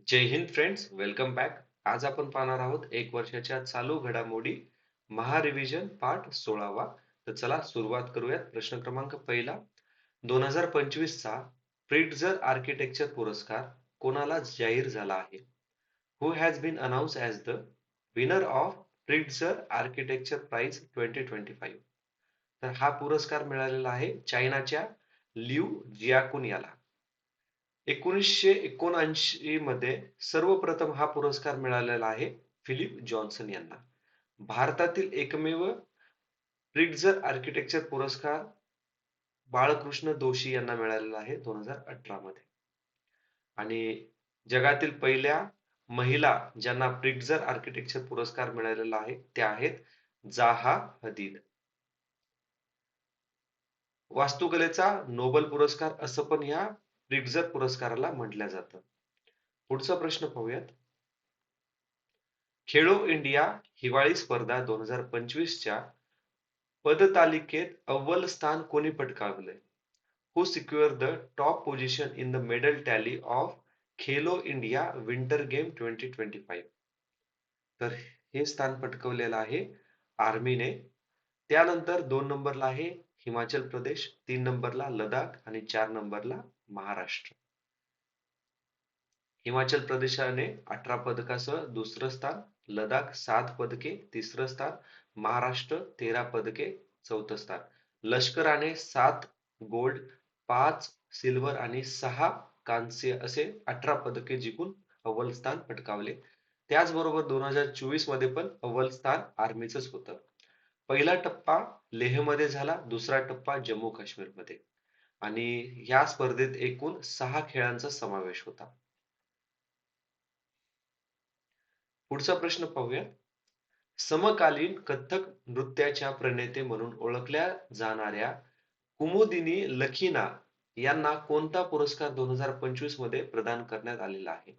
जय Hind friends, welcome back. आज आपण पाहणार आहोत एक वर्षाच्या चालू घडामोडी महारिव्हिजन पाठ 16वा. तर चला सुरुवात करूयात. प्रश्न क्रमांक पहिला, 2025 चा प्रिट्झर आर्किटेक्चर पुरस्कार कोणाला जाहीर झाला आहे? Who has been announce as the winner of Pritzker architecture prize 2025? तर हा पुरस्कार मिळालेला आहे चायनाच्या लिऊ जियाकुन याला. 1979 मध्ये सर्वप्रथम हा पुरस्कार मिळालेला आहे फिलिप जॉन्सन यांना. भारतातील एकमेव प्रिट्झर आर्किटेक्चर पुरस्कार बाळकृष्ण दोशी यांना मिळालेला आहे 2018 मध्ये. आणि जगातील पहिल्या महिला ज्यांना प्रिट्झर आर्किटेक्चर पुरस्कार मिळालेला आहे त्या आहेत जाहा हदीद. वास्तुकलेचा नोबल पुरस्कार असं पण या प्रिट्झर पुरस्काराला म्हटलं जातं. पुढचा प्रश्न पाहूयात. खेलो इंडिया हिवाळी स्पर्धा 2025 च्या पदतालिकेत अव्वल स्थान कोणी पटकावले? Who secure the top position in the medal tally of Khelo India winter game 2025? तर हे स्थान पटकवलेलं आहे आर्मीने. त्यानंतर 2 नंबरला आहे हिमाचल प्रदेश, 3 नंबरला लडाख आणि 4 नंबरला महाराष्ट्र. हिमाचल प्रदेशाने 18 पदकासह दुसरं स्थान, लडाख 7 पदके तिसरं स्थान, महाराष्ट्र 13 पदके चौथं स्थान. लष्कराने 7 गोल्ड, 5 सिल्वर आणि 6 कांस्य असे 18 पदके जिंकून अव्वल स्थान पटकावले. त्याचबरोबर 2024 मध्ये पण अव्वल स्थान आर्मीचंच होतं. पहिला टप्पा लेहमध्ये झाला, दुसरा टप्पा जम्मू काश्मीरमध्ये. आणि या स्पर्धेत एकूण 6 खेळांचा समावेश होता. पुढचा प्रश्न पाहूया. समकालीन कथ्थक नृत्याच्या प्रणेते म्हणून ओळखल्या जाणाऱ्या कुमुदिनी लखीना यांना कोणता पुरस्कार 2025 मध्ये प्रदान करण्यात आलेला आहे?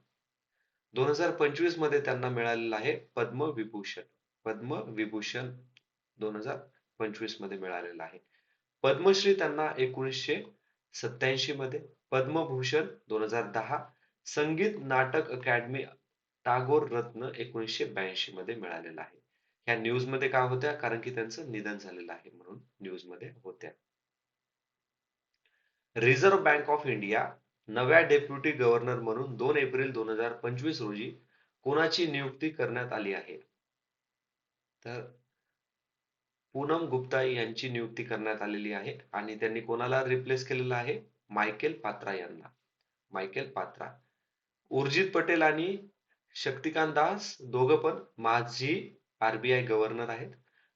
2025 मध्ये त्यांना मिळालेला आहे पद्मविभूषण. पद्मविभूषण 2025 मध्ये मिळालेला आहे. पद्मश्री त्यांना 1987 मध्ये, पद्मभूषण 2010, संगीत नाटक अकादमी टागोर रत्न 1982 मध्ये मिळालेला आहे. ह्या न्यूज मध्ये काय होत्या? कारण की त्यांचं निधन झालेलं आहे म्हणून न्यूज मध्ये होत्या. रिझर्व्ह बँक ऑफ इंडिया नव्या डेप्युटी गव्हर्नर म्हणून 2 एप्रिल 2025 रोजी कोणाची नियुक्ती करण्यात आली आहे? तर पूनम गुप्ता यांची नियुक्ती करण्यात आलेली आहे. आणि त्यांनी कोणाला रिप्लेस केलेलं आहे? मायकेल पात्रा यांना. मायकेल पात्रा. उर्जित पटेल आणि शक्तिकांत दास दोघं पण माजी आरबीआय गव्हर्नर आहेत.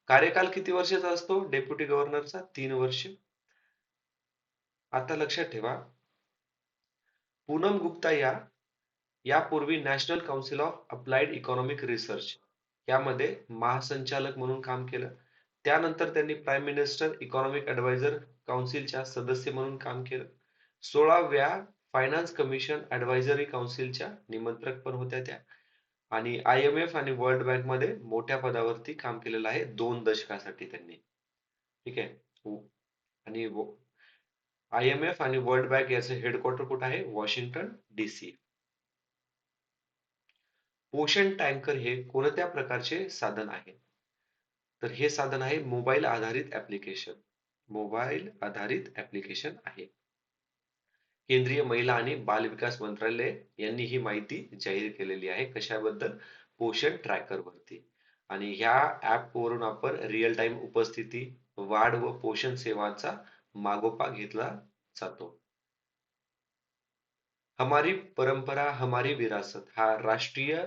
कार्यकाल किती वर्षाचा असतो डेप्युटी गव्हर्नरचा? 3 वर्ष. आता लक्षात ठेवा, पूनम गुप्ता यापूर्वी national council of applied economic research यामध्ये महासंचालक म्हणून काम केलं. त्यानंतर त्यांनी प्राईम मिनिस्टर इकॉनॉमिक ऍडवायझर काउन्सिलच्या सदस्य म्हणून काम केलं. 16व्या फायनान्स कमिशन ऍडवायझरी काउन्सिलच्या निमंत्रक पण होत्या त्या. आणि IMF आणि वर्ल्ड बँक मध्ये मोठ्या पदावरती काम केलेलं आहे 2 दशकासाठी त्यांनी. ठीक आहे. आणि IMF आणि वर्ल्ड बँक याचे हेडक्वार्टर कुठे आहे? Washington DC. पोषण टँकर हे कोणत्या प्रकारचे साधन आहे? तर हे साधन आहे मोबाईल आधारित ऍप्लिकेशन. मोबाईल आधारित ऍप्लिकेशन आहे. केंद्रीय महिला आणि बाल विकास मंत्रालय यांनी ही माहिती जाहीर केलेली आहे. कशाबद्दल? पोषण ट्रॅकर वरती. आणि ह्या ऍप वरून आपण रिअल टाइम उपस्थिती, वाढ व पोषण सेवांचा मागोवा घेतला जातो. हमारी परंपरा हमारी विरासत हा राष्ट्रीय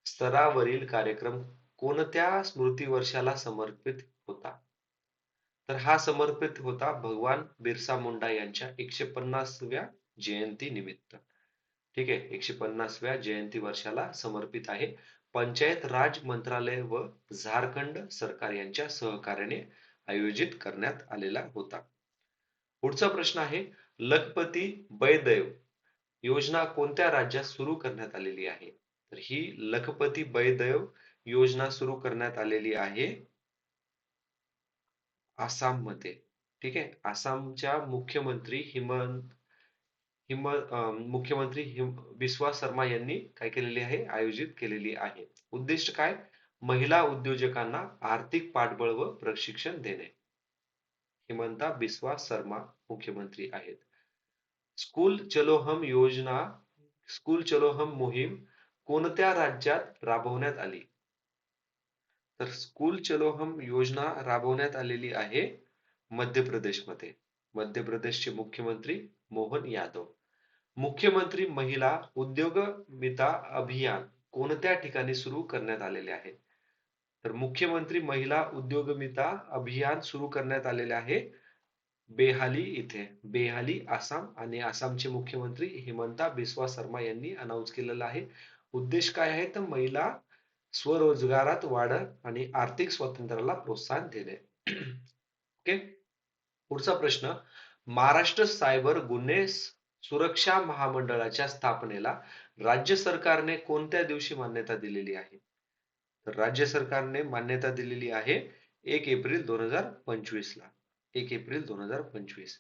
स्तरावरील कार्यक्रम कोणत्या स्मृती वर्षाला समर्पित होता? तर हा समर्पित होता भगवान बिरसा मुंडा यांच्या 150व्या जयंती निमित्त. ठीक आहे. 150व्या जयंती वर्षाला समर्पित आहे. पंचायत राज मंत्रालय व झारखंड सरकार यांच्या सहकार्याने आयोजित करण्यात आलेला होता. पुढचा प्रश्न आहे, लखपती बयदेव योजना कोणत्या राज्यात सुरू करण्यात आलेली आहे? तर ही लखपती बयदेव योजना सुरू करण्यात आलेली आहे आसाम मध्ये. ठीक आहे. आसामच्या मुख्यमंत्री मुख्यमंत्री विश्वास शर्मा यांनी काय केलेली आहे? आयोजित केलेली आहे. उद्दिष्ट काय? महिला उद्योजकांना आर्थिक पाठबळ व प्रशिक्षण देणे. हिमंता बिस्वा शर्मा मुख्यमंत्री आहेत. स्कूल चलो हम योजना स्कूल चलो हम मोहीम कोणत्या राज्यात राबवण्यात आली? तर स्कूल चलो हम योजना राबवण्यात आलेली आहे मध्य प्रदेशमध्ये. मध्य प्रदेशचे मुख्यमंत्री मोहन यादव. मुख्यमंत्री महिला उद्योगमिता अभियान कोणत्या ठिकाणी सुरू करण्यात आलेले आहे? तर मुख्यमंत्री महिला उद्योगमिता अभियान सुरू करण्यात आलेले आहे बेहाली इथे. बेहाली आसाम आणि आसामचे मुख्यमंत्री हिमंता बिस्वा शर्मा यांनी अनाऊन्स केलेलं आहे. उद्देश काय आहे? तर महिला स्वरोजगारात वाढ आणि आर्थिक स्वातंत्र्याला प्रोत्साहन देणे. ओके. पुढचा प्रश्न. महाराष्ट्र सायबर गुन्हे सुरक्षा महामंडळाच्या स्थापनेला राज्य सरकारने कोणत्या दिवशी मान्यता दिलेली आहे? तर राज्य सरकारने मान्यता दिलेली आहे 1 एप्रिल 2025 ला. 1 एप्रिल 2025.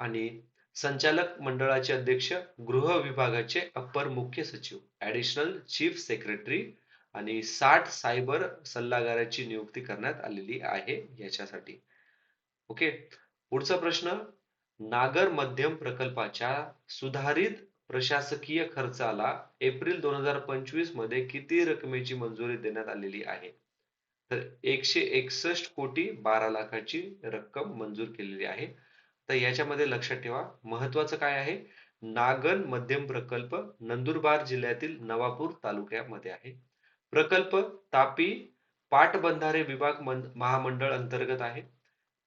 आणि संचालक मंडळाचे अध्यक्ष गृह विभागाचे अप्पर मुख्य सचिव ऍडिशनल चीफ सेक्रेटरी आणि 60 सायबर सल्लागाराची नियुक्ती करण्यात आलेली आहे याच्यासाठी. ओके. पुढचा प्रश्न. नागर मध्यम प्रकल्पाच्या सुधारित प्रशासकीय खर्चाला एप्रिल 2025 मध्ये किती रकमेची मंजुरी देण्यात आलेली आहे? तर 161 कोटी 12 लाखाची रक्कम मंजूर केलेली आहे. तर याच्यामध्ये लक्षात ठेवा, महत्वाचं काय आहे? नागन मध्यम प्रकल्प नंदुरबार जिल्ह्यातील नवापूर तालुक्यामध्ये आहे. प्रकल्प तापी पाटबंधारे विभाग महामंडळ अंतर्गत आहे.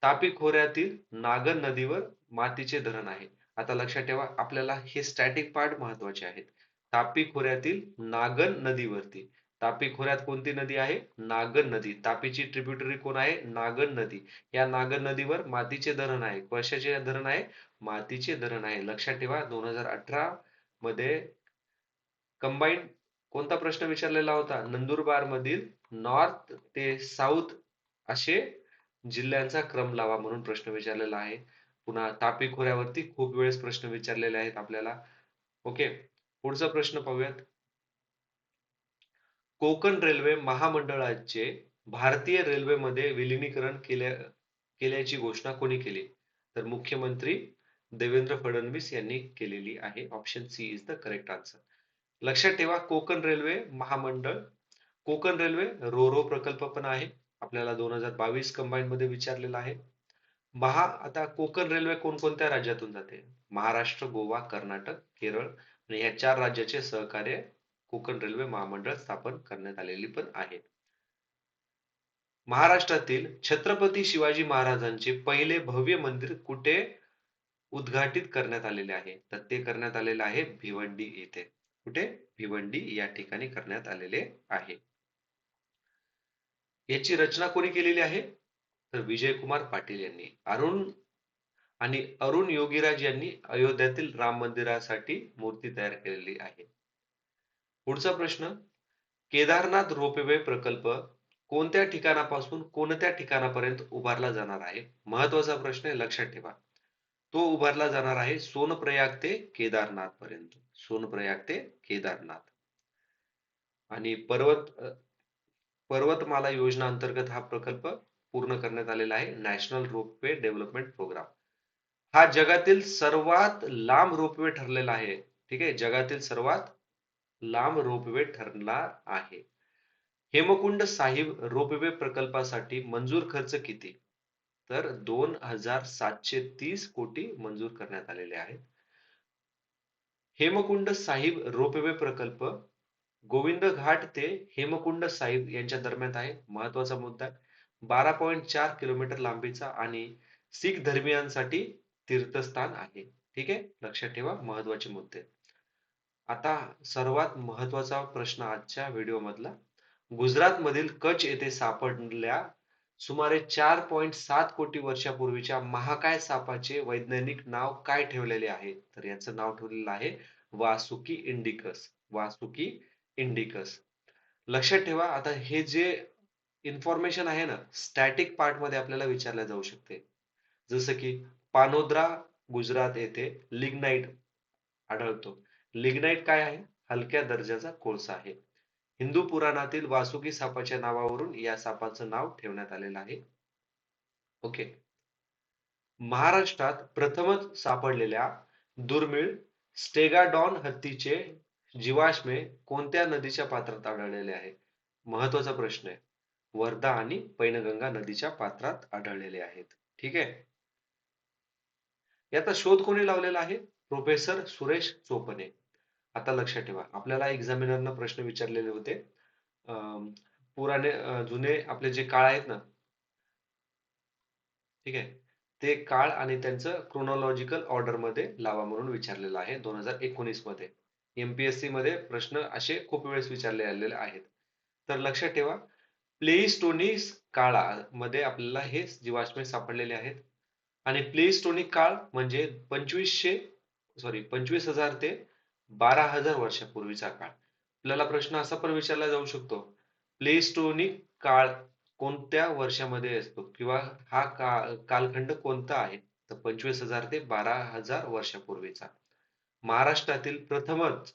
तापी खोऱ्यातील नागन नदीवर मातीचे धरण आहे. आता लक्षात ठेवा, आपल्याला हे स्टॅटिक पार्ट महत्वाचे आहेत. तापी खोऱ्यातील नागन नदीवरती. तापी खोऱ्यात कोणती नदी आहे? नागन नदी. तापीची ट्रिब्युटरी कोण आहे? नागन नदी. या नागन नदीवर मातीचे धरण आहे. कशाचे धरण आहे? मातीचे धरण आहे. लक्षात ठेवा, 2018 मध्ये कंबाईन कोणता प्रश्न विचारलेला होता? नंदुरबार मधील नॉर्थ ते साऊथ असे जिल्ह्यांचा क्रम लावा म्हणून प्रश्न विचारलेला आहे. पुन्हा तापी खोऱ्यावरती खूप वेळेस प्रश्न विचारलेले आहेत आपल्याला. ओके. पुढचा प्रश्न पाहूयात. कोकण रेल्वे महामंडळाचे भारतीय रेल्वेमध्ये विलिनीकरण केल्याची घोषणा कोणी केली? तर मुख्यमंत्री देवेंद्र फडणवीस यांनी केलेली आहे. Option C is the correct answer. लक्षात ठेवा, कोकण रेल्वे महामंडळ, कोकण रेल्वे रो प्रकल्प पण आहे. आपल्याला 2022 कंबाईन मध्ये विचारलेला आहे. आता कोकण रेल्वे कोणकोणत्या राज्यातून जाते? महाराष्ट्र, गोवा, कर्नाटक, केरळ आणि या 4 राज्याचे सहकार्य कोकण रेल्वे महामंडळ स्थापन करण्यात आलेली पण आहे. महाराष्ट्रातील छत्रपती शिवाजी महाराजांचे पहिले भव्य मंदिर कुठे उद्घाटित करण्यात आलेले आहे? तर ते करण्यात आलेले आहे भिवंडी येथे. कुठे? भिवंडी या ठिकाणी करण्यात आलेले आहे. याची रचना कोणी केलेली आहे? तर विजयकुमार पाटील यांनी. अरुण योगीराज यांनी अयोध्यातील राम मंदिरासाठी मूर्ती तयार केलेली आहे. पुढचा प्रश्न. केदारनाथ रोपवे प्रकल्प कोणत्या ठिकाणापासून कोणत्या ठिकाणापर्यंत उभारला जाणार आहे? महत्वाचा प्रश्न आहे, लक्षात ठेवा. तो उभारला जाणार आहे सोनप्रयाग ते केदारनाथ पर्यंत. सोनप्रयाग ते केदारनाथ. आणि पर्वतमाला योजना अंतर्गत हा प्रकल्प पूर्ण करण्यात आलेला आहे. National ropeway development programme. हा जगातील सर्वात लांब रोपवे ठरलेला आहे. ठीक आहे, जगातील सर्वात लांब रोपवे ठरणार आहे. हेमकुंड साहिब रोपवे प्रकल्पासाठी मंजूर खर्च किती? तर 2,730 कोटी मंजूर करण्यात आलेले आहेत. हेमकुंड साहिब रोपवे प्रकल्प गोविंद घाट ते हेमकुंड साहिब यांच्या दरम्यान आहे. महत्वाचा मुद्दा. 12.4 किलोमीटर लांबीचा आणि शीख धर्मियांसाठी तीर्थस्थान आहे. ठीक आहे, लक्षात ठेवा महत्वाचे मुद्दे. आता सर्वात महत्वाचा प्रश्न आजच्या व्हिडिओ मधला. गुजरात मधील कच्छ येथे सापडलेल्या सुमारे 4.7 कोटी वर्षापूर्वीच्या महाकाय सापाचे वैज्ञानिक नाव काय ठेवलेले आहे? तर याचं नाव ठेवलेलं आहे वासुकी इंडिकस. वासुकी इंडिकस. लक्षात ठेवा, आता हे जे इन्फॉर्मेशन आहे ना, स्टॅटिक पार्ट मध्ये आपल्याला विचारल्या जाऊ शकते. जसं की पानोद्रा गुजरात येथे लिग्नाइट आढळतो. लिग्नाइट काय आहे? हलक्या दर्जाचा कोळसा आहे. हिंदू पुराणातील वासुकी सापाच्या नावावरून या सापाचं नाव ठेवण्यात आलेलं आहे. ओके. महाराष्ट्रात प्रथमच सापडलेल्या दुर्मिळ स्टेगाडॉन हत्तीचे जीवाश्मे कोणत्या नदीच्या पात्रात आढळलेले आहे? महत्वाचा प्रश्न आहे. वर्धा आणि पैनगंगा नदीच्या पात्रात आढळलेले आहेत. ठीक आहे. याचा शोध कोणी लावलेला आहे? प्रोफेसर सुरेश चोपणे. आता लक्षात ठेवा, आपल्याला एक्झामिनरनं प्रश्न विचारलेले होते. अं, पुराणे जुने आपले जे काळ आहेत ना, ठीक आहे, ते काळ आणि त्यांचं क्रोनॉलॉजिकल ऑर्डर मध्ये लावा म्हणून विचारलेलं आहे 2019 मध्ये. एमपीएससी मध्ये प्रश्न असे खूप वेळेस विचारले आलेले आहेत. तर लक्षात ठेवा, प्लेइस्टोनिक काळामध्ये आपल्याला हे जीवाश्मे सापडलेले आहेत. आणि प्लेइस्टोनिक काळ म्हणजे 25,000 ते 12,000 वर्षापूर्वीचा काळ. आपल्याला प्रश्न असा पण विचारला जाऊ शकतो, प्लेइस्टोनिक काळ कोणत्या वर्षामध्ये असतो किंवा हा कालखंड कोणता आहे? तर 25,000 ते 12,000 वर्षापूर्वीचा. महाराष्ट्रातील प्रथमच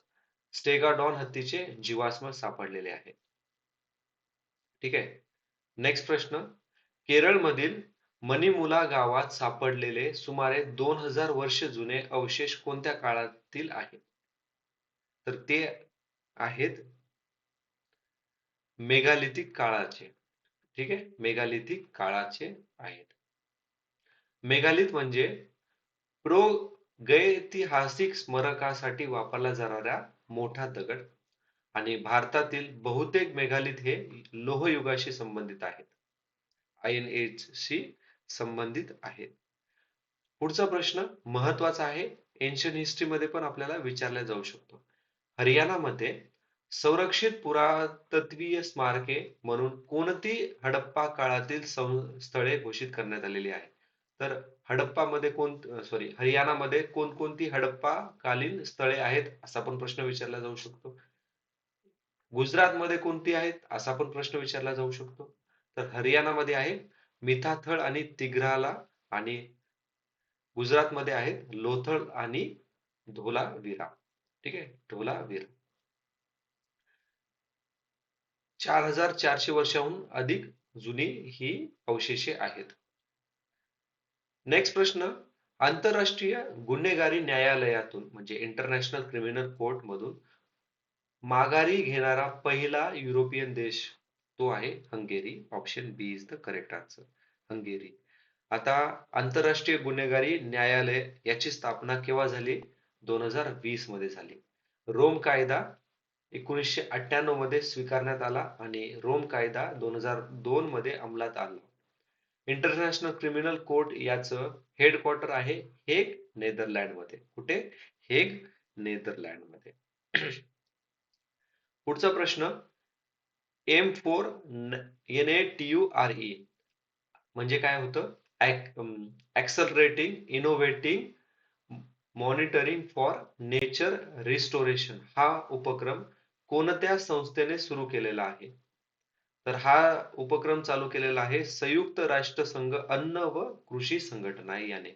स्टेगाडॉन हत्तीचे जीवाश्म सापडलेले आहे. ठीक आहे. नेक्स्ट प्रश्न, केरळमधील मणिमुला गावात सापडलेले सुमारे 2000 वर्ष जुने अवशेष कोणत्या काळातील आहेत? तर ते आहेत मेगालिथिक काळाचे. ठीक आहे, मेगालिथिक काळाचे आहेत. मेगालिथ म्हणजे प्रागैतिहासिक स्मारकासाठी वापरला जाणारा मोठा दगड. आणि भारतातील बहुतेक मेगालिथ हे लोहयुगाशी संबंधित आहेत. आयर्न एजशी संबंधित आहेत. पुढचा प्रश्न महत्वाचा आहे, एन्शियंट हिस्ट्री मध्ये पण आपल्याला विचारला जाऊ शकतो. हरियाणामध्ये संरक्षित पुरातत्वीय स्मारके म्हणून कोणती हडप्पा काळातील स्थळे घोषित करण्यात आलेली आहे? तर हडप्पामध्ये हरियाणामध्ये कोणकोणती हडप्पा कालीन स्थळे आहेत असा पण प्रश्न विचारला जाऊ शकतो. गुजरातमध्ये कोणती आहेत असा पण प्रश्न विचारला जाऊ शकतो. तर हरियाणामध्ये आहे मिठाथळ आणि तिघराला, आणि गुजरातमध्ये आहेत लोथल आणि धोलावीरा. ठीक आहे, धोलावीरा. 4400 वर्षांहून अधिक जुनी ही अवशेषे आहेत. नेक्स्ट प्रश्न, आंतरराष्ट्रीय गुन्हेगारी न्यायालयातून म्हणजे इंटरनॅशनल क्रिमिनल कोर्ट मधून माघारी घेणारा पहिला युरोपियन देश तो आहे Hungary. Option B is the correct answer, Hungary. आता आंतरराष्ट्रीय गुन्हेगारी न्यायालय याची स्थापना केव्हा झाली? 2020 मध्ये झाली. रोम कायदा 1998 मध्ये स्वीकारण्यात आला आणि रोम कायदा 2002 मध्ये अंमलात आला. इंटरनॅशनल क्रिमिनल कोर्ट याचं हेडक्वार्टर आहे हेग, नेदरलँड मध्ये. कुठे? हेग, नेदरलँड मध्ये. पुढचा प्रश्न, M4NATURE म्हणजे काय होतं? ऍक्सलरेटिंग इनोव्हेटिंग मॉनिटरिंग फॉर नेचर रिस्टोरेशन हा उपक्रम कोणत्या संस्थेने सुरू केलेला आहे? तर हा उपक्रम चालू केलेला आहे संयुक्त राष्ट्रसंघ अन्न व कृषी संघटना याने.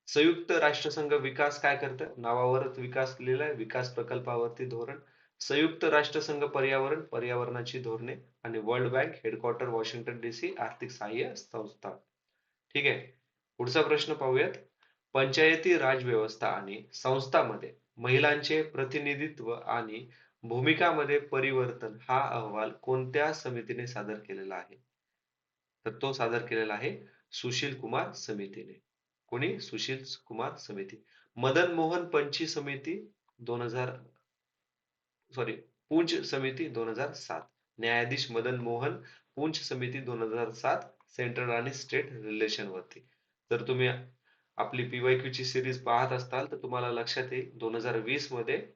संयुक्त राष्ट्रसंघ विकास काय करतं? नावावरच विकास लिहिलेला आहे, विकास प्रकल्पावरती धोरण. संयुक्त राष्ट्रसंघ पर्यावरण, पर्यावरणाची धोरणे. आणि world bank headquarter Washington DC, आर्थिक सहाय्य संस्था. ठीक आहे. पुढचा प्रश्न पाहूयात. पंचायती राज व्यवस्था आणि संस्थांमध्ये महिलांचे प्रतिनिधित्व आणि भूमिकामध्ये परिवर्तन हा अहवाल कोणत्या समितीने सादर केलेला आहे? तर तो सादर केलेला आहे सुशील कुमार समितीने. कोणी? सुशील कुमार समिती. मदन मोहन पंची समिती 2000, पूंच समिती 2007. न्यायाधीश मदन मोहन पूंच समिती 2007, सेंट्रल आणि स्टेट रिलेशन वरती. जर तुम्ही आपली पीवायक्यू ची सिरीज पाहत असताल तर तुम्हाला लक्षात येईल 2020 मध्ये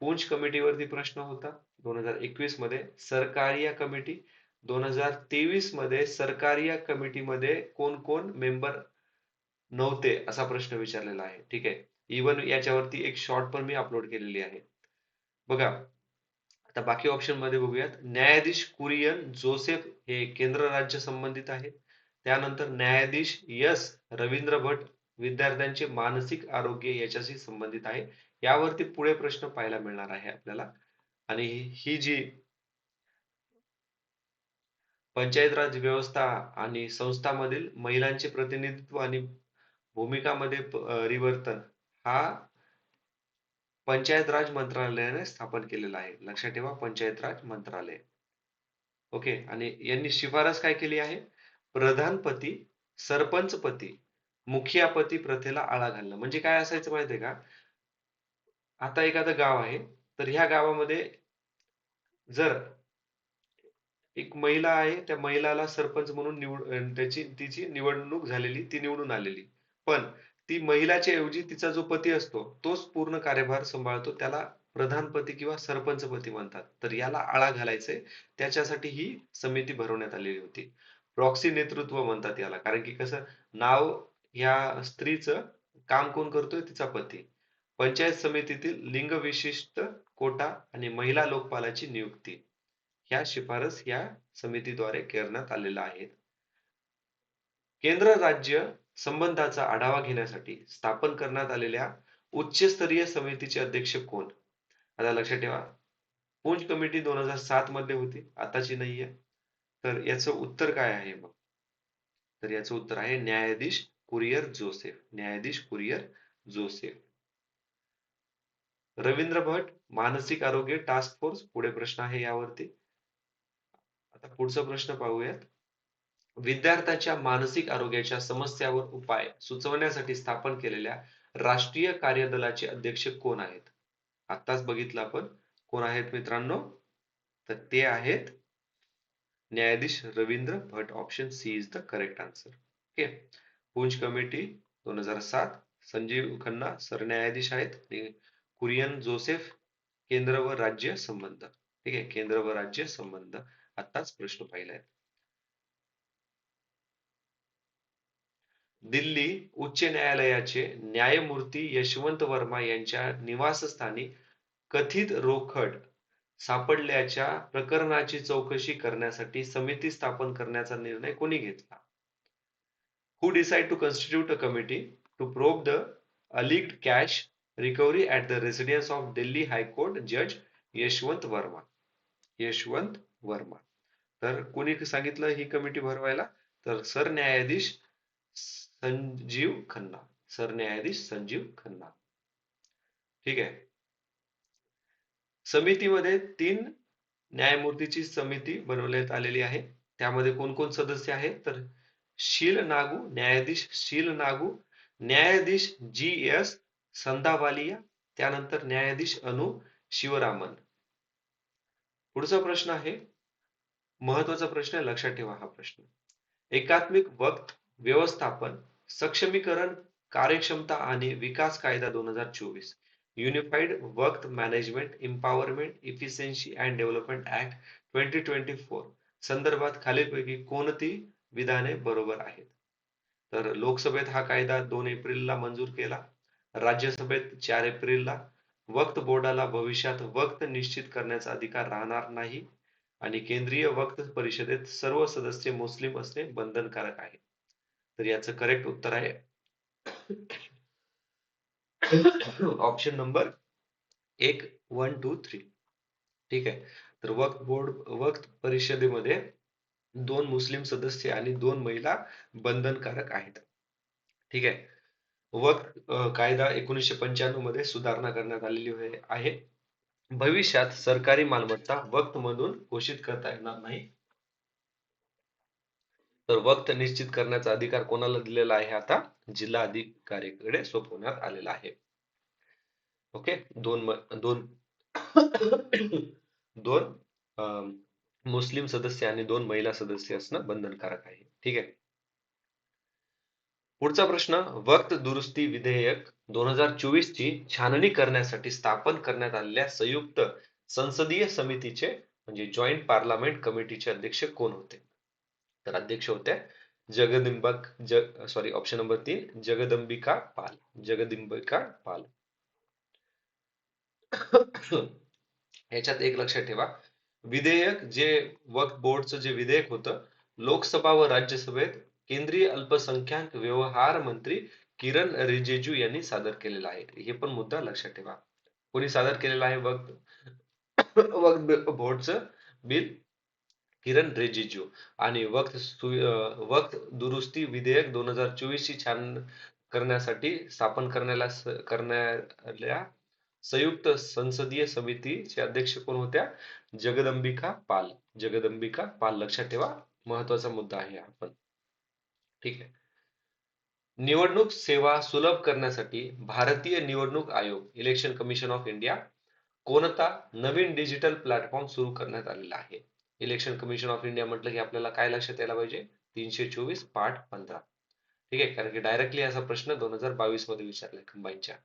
पूंच कमिटीवरती प्रश्न होता, 2021 मध्ये सरकारिया कमिटी, 2023 मध्ये सरकारिया कमिटीमध्ये कोण कोण मेंबर नव्हते असा प्रश्न विचारलेला आहे. ठीक आहे. इवन याच्यावरती एक शॉर्ट पण मी अपलोड केलेली आहे. बघा, आता बाकी ऑप्शन मध्ये बघूयात. न्यायाधीश कुरियन जोसेफ हे केंद्र राज्य संबंधित आहेत. त्यानंतर न्यायाधीश एस रवींद्र भट विद्यार्थ्यांचे मानसिक आरोग्य याच्याशी संबंधित आहे. यावरती पुढे प्रश्न पाहायला मिळणार आहे आपल्याला. आणि ही जी पंचायत राज व्यवस्था आणि संस्थांमधील महिलांचे प्रतिनिधित्व आणि भूमिकामध्ये परिवर्तन हा पंचायत राज मंत्रालयाने स्थापन केलेला आहे. लक्षात ठेवा, पंचायत राज मंत्रालय. ओके. आणि यांनी शिफारस काय केली आहे? प्रधानपती, सरपंचपती, मुखियापती प्रथेला आळा घालणं. म्हणजे काय असायचं माहिती आहे का? आता एखादं गाव आहे, तर ह्या गावामध्ये जर एक महिला आहे, त्या महिलाला सरपंच म्हणून तिची निवडणूक झालेली, ती निवडून आलेली. पण ती महिलाच्या ऐवजी तिचा जो पती असतो, तोच पूर्ण कार्यभार सांभाळतो. त्याला प्रधानपती किंवा सरपंचपती म्हणतात. तर याला आळा घालायचंय, त्याच्यासाठी ही समिती भरवण्यात आलेली होती. प्रॉक्सी नेतृत्व म्हणतात याला. कारण की कसं, नाव या स्त्रीचं काम कोण करतोय? तिचा पती. पंचायत समितीतील लिंग विशिष्ट कोटा आणि महिला लोकपालाची नियुक्ती ह्या शिफारस या समितीद्वारे करण्यात आलेल्या आहेत. केंद्र राज्य संबंधाचा आढावा घेण्यासाठी स्थापन करण्यात आलेल्या उच्चस्तरीय समितीचे अध्यक्ष कोण? आता लक्षात ठेवा, पूंच कमिटी 2007 मध्ये होती, आताची नाहीये. तर याचं उत्तर काय आहे मग? तर याचं उत्तर आहे न्यायाधीश कुरियर जोसेफ. न्यायाधीश कुरियर जोसेफ. रवींद्र भट मानसिक आरोग्य टास्क फोर्स. पुढे प्रश्न आहे यावरती. आता पुढचा प्रश्न पाहूयात. विद्यार्थ्यांच्या मानसिक आरोग्याच्या समस्यावर उपाय सुचवण्यासाठी स्थापन केलेल्या राष्ट्रीय कार्यदलाचे अध्यक्ष कोण आहेत? आत्ताच बघितलं आपण. कोण आहेत मित्रांनो? तर ते आहेत न्यायाधीश Ravindra Bhat. Option C is the correct answer. Okay. Punchhi committee 2007. Sanjiv Khanna सरन्यायाधीश आहेत. कुरियन जोसेफ केंद्र व राज्य संबंध. ठीक आहे, केंद्र व राज्य संबंध. आत्ताच प्रश्न पाहिलाय. दिल्ली उच्च न्यायालयाचे न्यायमूर्ती यशवंत वर्मा यांच्या निवासस्थानी कथित रोकड सापडल्याच्या प्रकरणाची चौकशी करण्यासाठी समिती स्थापन करण्याचा निर्णय कोणी घेतला? Who decide to constitute a committee to probe the alleged cash recovery at the residence of Delhi High Court Judge Yashwant Verma? Yashwant Verma. तर कोणी सांगितलं ही कमिटी भरवायला? तर सरन्यायाधीश संजीव खन्ना. सरन्यायाधीश संजीव खन्ना. ठीक आहे. समितीमध्ये 3 न्यायमूर्तीची समिती बनवण्यात आलेली आहे. त्यामध्ये कोण कोण सदस्य आहेत? तर शील नागू, न्यायाधीश शील नागू, न्यायाधीश जी एस संधावालिया, त्यानंतर न्यायाधीश अनु शिवरामन. पुढचा प्रश्न आहे, महत्वाचा प्रश्न आहे, लक्षात ठेवा हा प्रश्न. एकात्मिक वक्त व्यवस्थापन, सक्षमीकरण, कार्यक्षमता आणि विकास कायदा 2024, युनिफाइड वक्त management, empowerment, efficiency and development act 2024 संदर्भात खालीलपैकी कोणती विधाने बरोबर आहेत? तर लोकसभेत हा कायदा 2 एप्रिलला मंजूर केला. राज्यसभेत 4 एप्रिलला. वक्फ बोर्डाला भविष्यात वक्त निश्चित करण्याचा अधिकार राहणार नाही. आणि केंद्रीय वक्फ परिषदेत सर्व सदस्य मुस्लिम असणे बंधनकारक आहे. तर याचं करेक्ट उत्तर आहे ऑप्शन नंबर 1, 1, 2, 3. ठीक आहे. तर वक्फ परिषदेमध्ये 2 मुस्लिम सदस्य आणि 2 महिला बंधनकारक आहेत. ठीक आहे. वक्फ कायदा 1995 मध्ये सुधारणा करण्यात आलेली आहे. भविष्यात सरकारी मालमत्ता वक्फ मधून घोषित करता येणार नाही. तर वक्त निश्चित करण्याचा अधिकार कोणाला दिलेला आहे? आता जिल्हा अधिकाऱ्याकडे सोपवण्यात आलेला आहे. ओके. दोन मुस्लिम सदस्य आणि 2 महिला सदस्य असणं बंधनकारक आहे. ठीक आहे. पुढचा प्रश्न, वक्त दुरुस्ती विधेयक 2024 ची छाननी करण्यासाठी स्थापन करण्यात आलेल्या संयुक्त संसदीय समितीचे म्हणजे जॉईंट पार्लमेंट कमिटीचे अध्यक्ष कोण होते? तर अध्यक्ष होत्या ऑप्शन नंबर 3 जगदंबिका पाल. जगदंबिका पाल. याच्यात एक लक्षात ठेवा, विधेयक जे वक्फ बोर्डचं जे विधेयक होतं, लोकसभा व राज्यसभेत केंद्रीय अल्पसंख्याक व्यवहार मंत्री किरण रिजिजू यांनी सादर केलेलं आहे. हे पण मुद्दा लक्षात ठेवा. कोणी सादर केलेलं आहे वक्फ बोर्डचं बिल? किरण रिजिजू. आणि वक्फ दुरुस्ती विधेयक 2024 ची छान करण्यासाठी स्थापन करण्याला संयुक्त संसदीय समितीचे अध्यक्ष कोण होत्या? जगदंबिका पाल. जगदंबिका पाल लक्षात ठेवा. महत्वाचा मुद्दा आहे हा पण. ठीक आहे. निवडणूक सेवा सुलभ करण्यासाठी भारतीय निवडणूक आयोग इलेक्शन कमिशन ऑफ इंडिया कोणता नवीन डिजिटल प्लॅटफॉर्म सुरू करण्यात आलेला आहे? इलेक्शन कमिशन ऑफ इंडिया म्हटलं की आपल्याला काय लक्षात यायला पाहिजे? 324 पार्ट 15. ठीक आहे, कारण की डायरेक्टली असा प्रश्न 2022 मध्ये विचारलाय कंबाईनच्या.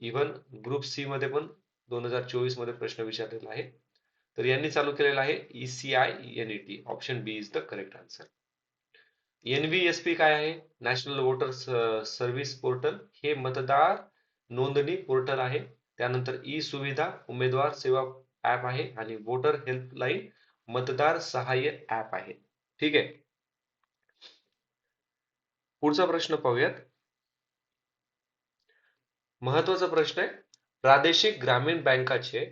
इव्हन ग्रुप सी मध्ये पण 2024 मध्ये प्रश्न विचारलेला आहे. तर यांनी चालू केलेला आहे ECINET. Option B is the correct answer. NVSP काय आहे? National voter service portal. हे मतदार नोंदणी पोर्टल आहे. त्यानंतर ई सुविधा उमेदवार सेवा ऍप आहे आणि वोटर हेल्पलाईन मतदार सहाय्य ऍप आहे. ठीक आहे. पुढचा प्रश्न पाहूयात. महत्वाचा प्रश्न आहे. प्रादेशिक ग्रामीण बँकाचे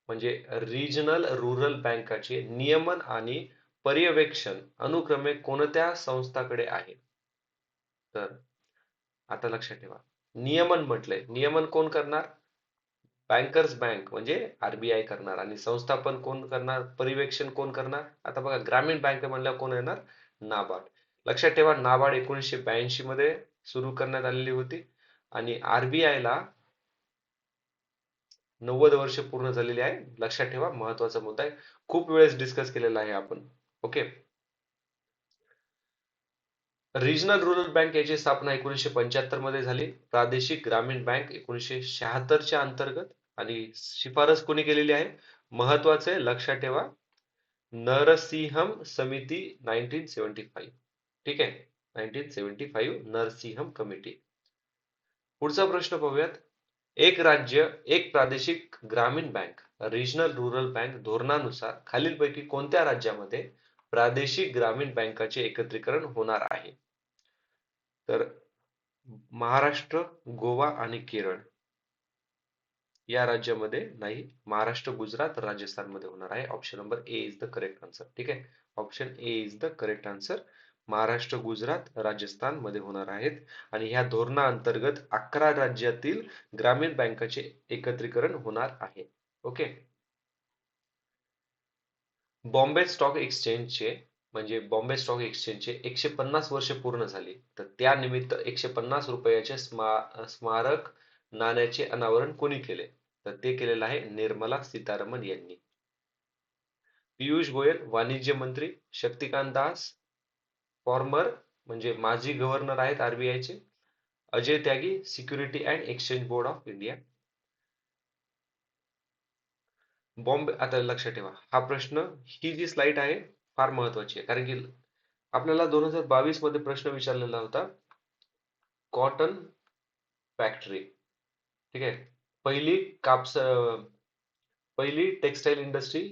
म्हणजे रिजनल रुरल बँकाचे नियमन आणि पर्यवेक्षण अनुक्रमे कोणत्या संस्थाकडे आहे? तर आता लक्षात ठेवा. नियमन म्हटलंय. नियमन कोण करणार? बँकर्स बँक म्हणजे RBI करणार. आणि संस्थापन कोण करणार? पर्यवेक्षण कोण करणार? आता बघा, ग्रामीण बँक म्हणल्यावर कोण येणार? नाबार्ड. लक्षात ठेवा, नाबार्ड 1982 मध्ये सुरू करण्यात आलेली होती आणि RBI ला 90 वर्ष पूर्ण झालेली आहे. लक्षात ठेवा, महत्वाचा मुद्दा आहे. खूप वेळेस डिस्कस केलेला आहे आपण. ओके. रिजनल रुरल बँक याची स्थापना 1975 मध्ये झाली. प्रादेशिक ग्रामीण बँक 1976 च्या अंतर्गत. आणि शिफारस कोणी केलेली आहे? महत्वाचे लक्षात ठेवा, नरसिंहम समिती 1975. ठीक आहे, 1975 नरसिंहम कमिटी. पुढचा प्रश्न पाहूयात. एक राज्य एक प्रादेशिक ग्रामीण बँक रिजनल रुरल बँक धोरणानुसार खालीलपैकी कोणत्या राज्यामध्ये प्रादेशिक ग्रामीण बँकाचे एकत्रीकरण होणार आहे? तर महाराष्ट्र, गोवा आणि केरळ या राज्यामध्ये नाही. महाराष्ट्र, गुजरात, राजस्थान मध्ये होणार आहे. Option number A is the correct answer. ठीक आहे, option A is the correct answer. Maharashtra, Gujarat, Rajasthan मध्ये होणार आहेत. आणि ह्या धोरणाअंतर्गत 11 राज्यातील ग्रामीण बँकाचे एकत्रीकरण होणार आहे. ओके. बॉम्बे स्टॉक एक्सचेंजचे म्हणजे बॉम्बे स्टॉक एक्सचेंजचे 150 वर्ष पूर्ण झाली. तर त्यानिमित्त 150 रुपयाचे स्मारक नाण्याचे अनावरण कोणी केले? तर ते केलेलं आहे निर्मला सीतारामन यांनी. पियुष गोयल वाणिज्य मंत्री, शक्तिकांत दास फॉर्मर म्हणजे माजी गव्हर्नर आहेत RBI चे, Ajay Tyagi security and exchange board of India. Bombay, आता लक्षात ठेवा हा प्रश्न, ही जी स्लाइड आहे फार महत्वाची आहे. कारण की आपल्याला 2022 मध्ये प्रश्न विचारलेला होता कॉटन फॅक्टरी. ठीक आहे. पहिली कापस पहिली टेक्सटाईल इंडस्ट्री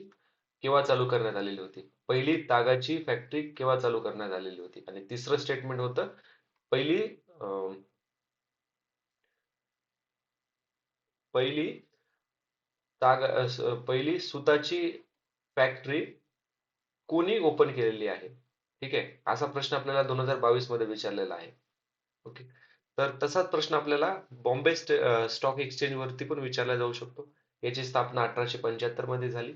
केव्हा चालू करण्यात आलेली होती? पहिली तागाची फॅक्टरी केव्हा चालू करण्यात आलेली होती? आणि तिसरं स्टेटमेंट होतं पहिली पहिली पहिली सुताची फॅक्टरी कोणी ओपन केलेली आहे? ठीक आहे, असा प्रश्न आपल्याला 2022 मध्ये विचारलेला आहे. ओके. तर तसाच प्रश्न आपल्याला बॉम्बे स्टॉक एक्सचेंज वरती पण विचारला जाऊ शकतो. याची स्थापना 1875 मध्ये झाली.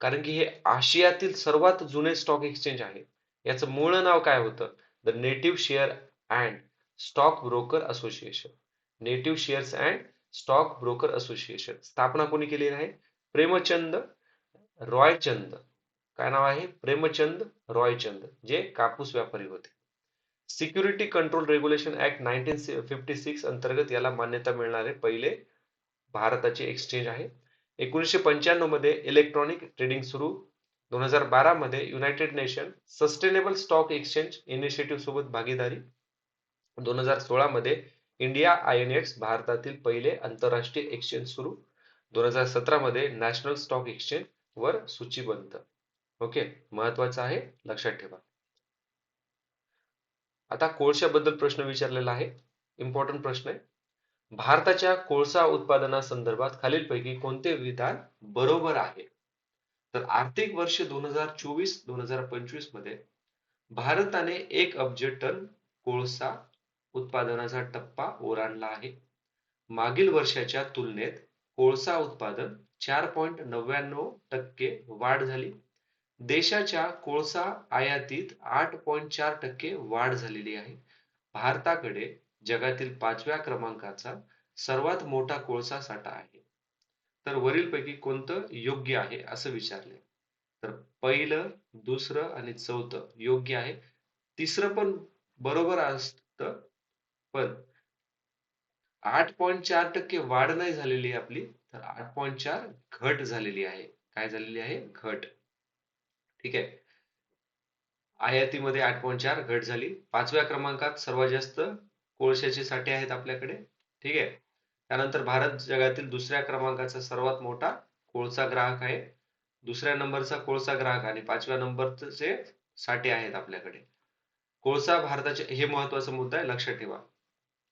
कारण की हे आशियातील सर्वात जुने स्टॉक एक्सचेंज आहे. याचं मूळ नाव काय होतं? The native share and stock broker association. Native shares and stock broker association. स्थापना कोणी केलेली आहे? प्रेमचंद रॉयचंद. काय नाव आहे? प्रेमचंद रॉयचंद, जे कापूस व्यापारी होते. सिक्युरिटी कंट्रोल रेग्युलेशन ऍक्ट 1956 अंतर्गत याला मान्यता मिळणारे पहिले भारताचे एक्सचेंज आहे. 1995 मध्ये इलेक्ट्रॉनिक ट्रेडिंग सुरू. 2012 मध्ये United nation sustainable stock exchange initiative सोबत भागीदारी. 2016 मध्ये इंडिया INX भारतातील पहिले आंतरराष्ट्रीय एक्सचेंज सुरू. 2017 मध्ये नॅशनल स्टॉक एक्सचेंज वर सूचीबद्ध. ओके, महत्वाचं आहे, लक्षात ठेवा. आता कोळशाबद्दल प्रश्न विचारलेला आहे. इम्पॉर्टंट प्रश्न आहे. भारताच्या कोळसा उत्पादनासंदर्भात खालीलपैकी कोणते विधान बरोबर आहे? तर आर्थिक वर्ष 2024-2025 मध्ये भारताने 1 अब्ज टन कोळसा उत्पादनाचा टप्पा ओलांडला आहे. मागील वर्षाच्या तुलनेत कोळसा उत्पादन 4.99% वाढ झाली. देशाच्या कोळसा आयातीत 8.4% वाढ झालेली आहे. भारताकडे जगातील 5व्या क्रमांकाचा सर्वात मोठा कोळसा साठा आहे. तर वरीलपैकी कोणतं योग्य आहे असं विचारले. तर पहिलं, दुसरं आणि चौथं योग्य आहे. तिसरं पण बरोबर असतं, पण 8.4% वाढ नाही झालेली आहे आपली, तर 8.4 घट झालेली आहे. काय झालेली आहे? घट. ठीक आहे. आयातीमध्ये 8.4 घट झाली. 5व्या क्रमांकात सर्वात जास्त कोळशाचे साठे आहेत आपल्याकडे. ठीक आहे. त्यानंतर भारत जगातील 2ऱ्या क्रमांकाचा सर्वात मोठा कोळसा ग्राहक आहे. 2ऱ्या नंबरचा कोळसा ग्राहक आणि 5व्या नंबरचे साठे आहेत आपल्याकडे. कोळसा भारताचे हे महत्वाचा मुद्दा आहे, लक्षात ठेवा.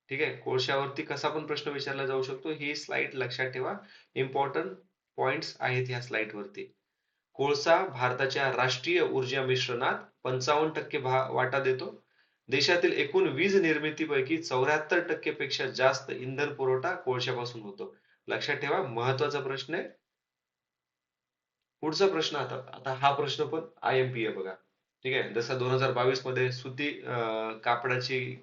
ठीक आहे. कोळशावरती कसा पण प्रश्न विचारला जाऊ शकतो. ही स्लाइड लक्षात ठेवा. इम्पॉर्टंट पॉइंट्स आहेत ह्या स्लाइड वरती. कोळसा भारताच्या राष्ट्रीय ऊर्जा मिश्रणात 55% वाटा देतो. देशातील एकूण वीज निर्मितीपैकी 74% पेक्षा जास्त इंधन पुरवठा कोळशापासून होतो. लक्षात ठेवा, महत्वाचा प्रश्न आहे. पुढचा प्रश्न आता आता हा प्रश्न पण IMP आहे बघा. ठीक आहे. जसं 2022 मध्ये सुती कापडाची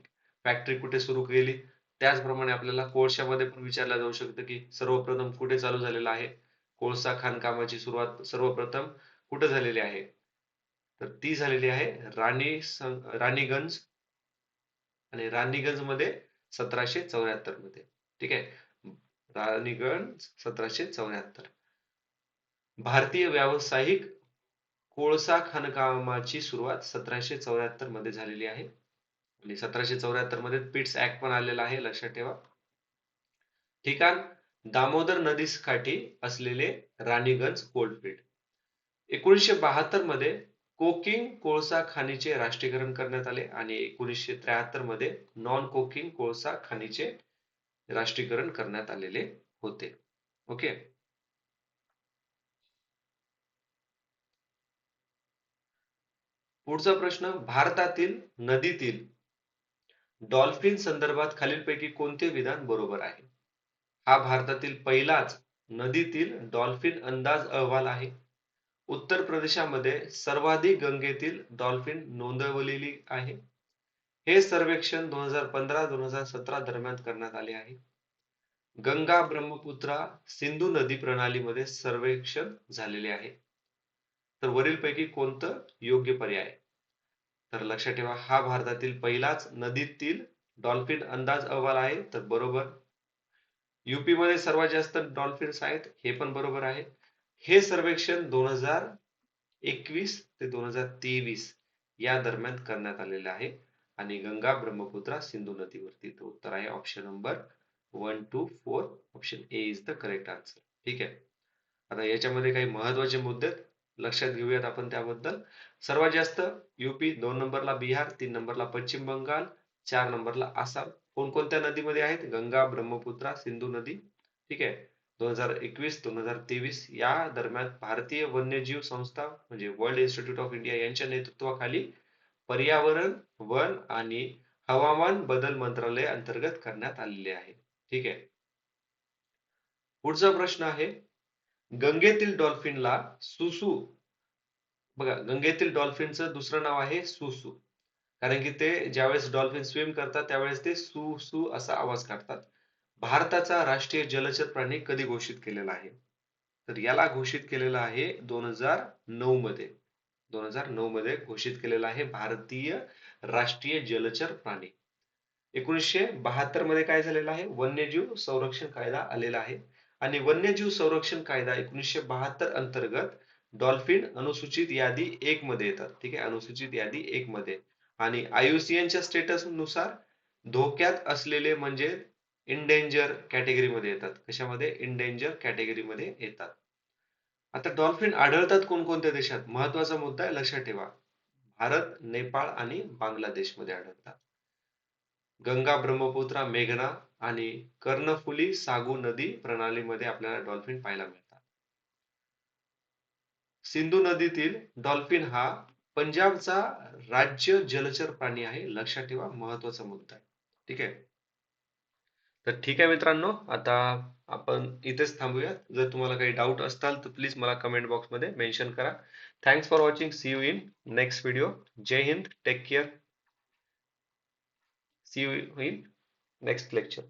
फॅक्टरी कुठे सुरू केली, त्याचप्रमाणे आपल्याला कोळशामध्ये पण विचारलं जाऊ शकतं की सर्वप्रथम कुठे चालू झालेला आहे. कोळसा खाणकामाची सुरुवात सर्वप्रथम कुठे झालेली आहे? तर ती झालेली आहे राणीगंज, आणि राणीगंज मध्ये 1774 मध्ये. ठीक आहे. राणीगंज 1774. भारतीय व्यावसायिक कोळसा खाणकामाची सुरुवात 1774 मध्ये झालेली आहे. आणि 1774 मध्ये पिट्स ऍक्ट पण आलेला आहे, लक्षात ठेवा. ठिकाण दामोदर नदीकाठी असलेले राणीगंज कोलफील्ड. 1972 मध्ये कोकिंग कोळसा खाणीचे राष्ट्रीयकरण करण्यात आले आणि 1973 मध्ये नॉन कोकिंग कोळसा खाणीचे राष्ट्रीयकरण करण्यात आलेले होते. ओके. पुढचा प्रश्न, भारतातील नदीतील डॉल्फिन संदर्भात खालीलपैकी कोणते विधान बरोबर आहे? हा भारतातील पहिलाच नदीतील डॉल्फिन अंदाज अहवाल आहे. उत्तर प्रदेशामध्ये सर्वाधिक गंगेतील डॉल्फिन नोंदवलेली आहे. हे सर्वेक्षण 2015-2017 दरम्यान करण्यात आले आहे. गंगा ब्रह्मपुत्रा सिंधू नदी प्रणालीमध्ये सर्वेक्षण झालेले आहे. तर वरीलपैकी कोणतं योग्य पर्याय? तर लक्षात ठेवा, हा भारतातील पहिलाच नदीतील डॉल्फिन अंदाज अहवाल आहे, तर बरोबर. युपी मध्ये सर्वात जास्त डॉल्फिन्स आहेत, हे पण बरोबर आहे. हे सर्वेक्षण 2021 ते 2023 या दरम्यान करण्यात आलेले आहे आणि गंगा ब्रह्मपुत्रा सिंधू नदीवरती. तर उत्तर आहे option number 1 to 4. Option A is the correct answer. ठीक आहे. आता याच्यामध्ये काही महत्वाचे मुद्दे लक्षात घेऊयात आपण त्याबद्दल. सर्वात जास्त युपी, 2 नंबरला बिहार, 3 नंबरला पश्चिम बंगाल, 4 नंबरला आसाम. कोणकोणत्या नदीमध्ये आहेत? गंगा, ब्रह्मपुत्रा, सिंधू नदी. ठीक आहे. 2021-2023 या दरम्यान भारतीय वन्यजीव संस्था म्हणजे वर्ल्ड इन्स्टिट्यूट ऑफ इंडिया यांच्या नेतृत्वाखाली पर्यावरण, वन आणि हवामान बदल मंत्रालय अंतर्गत करण्यात आलेले आहे. ठीक आहे. पुढचा प्रश्न आहे, गंगेतील डॉल्फिनला सुसू, बघा गंगेतील डॉल्फिनचं दुसरं नाव आहे सुसू. कारण की ते ज्यावेळेस डॉल्फिन स्विम करतात त्यावेळेस ते सू सू असा आवाज काढतात. भारताचा राष्ट्रीय जलचर प्राणी कधी घोषित केलेला आहे? तर याला घोषित केलेलं आहे 2009 मध्ये. 2009 मध्ये घोषित केलेला आहे भारतीय राष्ट्रीय जलचर प्राणी. 1972 मध्ये काय झालेलं आहे? वन्यजीव संरक्षण कायदा आलेला आहे आणि वन्यजीव संरक्षण कायदा 1972 अंतर्गत डॉल्फिन अनुसूचित यादी 1 मध्ये येतात. ठीक आहे. अनुसूचित यादी 1 मध्ये. आणि IUCN स्टेटस नुसार धोक्यात असलेले म्हणजे इंडेंजर कॅटेगरी मध्ये येतात. कशामध्ये? इंडेंजर कॅटेगरी मध्ये येतात. आता डॉल्फिन आढळतात कोणकोणत्या देशात? महत्वाचा मुद्दा आहे, लक्षात ठेवा. भारत, नेपाळ आणि बांगलादेश मध्ये आढळतात. गंगा, ब्रह्मपुत्रा, मेघना आणि कर्णफुली सागू नदी प्रणालीमध्ये आपल्याला डॉल्फिन पाहायला मिळतात. सिंधू नदीतील डॉल्फिन हा पंजाबचा राज्य जलचर प्राणी आहे. लक्षात ठेवा, महत्वाचा मुद्दा आहे. ठीक आहे. तर ठीक आहे मित्रांनो, आता आपण इथेच थांबूया. जर तुम्हाला काही डाऊट असताल तर प्लीज मला कमेंट बॉक्समध्ये मेन्शन करा. Thanks for watching. See you in next video. Jai Hind. Take care. See you in next lecture.